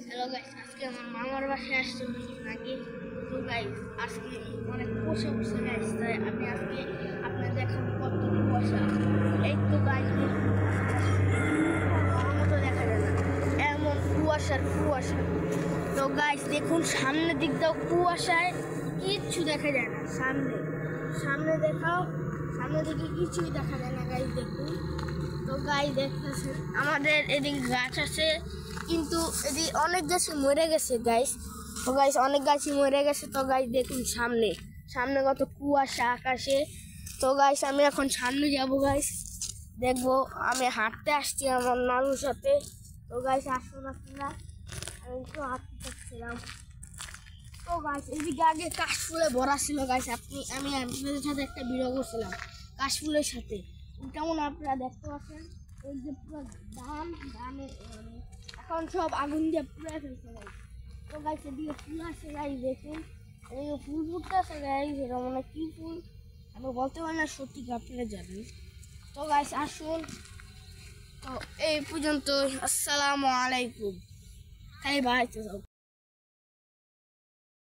Hello guys, আজকে আমার মামার বাসায় আসছে নাকি। তো গাইস আজকে অনেক কুয়াশা পড়ছে গাইস, তাই আমি আজকে আপনাদের দেখাবো কত কুয়াশা। এই তো গাইস মতো দেখা যায় না, এমন কুয়াশার কুয়াশা। তো গাইস দেখুন সামনের দিকটাও কুয়াশায় কিচ্ছু দেখা যায় না। সামনে দেখাও, সামনের দিকে কিছুই দেখা যায় না গাইস দেখুন। তো গাইস দেখতেছেন আমাদের এদিকে গাছ আছে, কিন্তু এদিকে অনেক গাছ মরে গেছে গাইস। তো গাইস অনেক গাছই মরে গেছে। তো গাইস দেখুন সামনে কত কুয়াশা আকাশে। তো গাইস আমি এখন সামনে যাব গাইস, দেখবো। আমি হাঁটতে আসছি আমার নানুর সাথে। তো গাইস আসুন আপনারা, আমি একটু হাঁটতে চাচ্ছিলাম। তো গাইস এদিকে আগে কাশফুলে ভরা ছিল গাইস। আমি আপনাদের সাথে একটা ভিডিও করছিলাম কাশফুলের সাথে, কেমন আপনারা দেখতে পাচ্ছেন। এই যে পুরো ধানে এখন সব আগুন দিয়ে পুড়ে ফেলছে গাইস। তো গাইস এদিকে ফুল আছে গাইস দেখুন, এদিকে ফুল ফুটতে আছে গাইস। এটা মানে কি ফুল আমি বলতে পারি না, সত্যি আপনারা জানেন। তো গাইস আসুন, তো এই পর্যন্ত। আসসালামু আলাইকুম। তাই ভাই।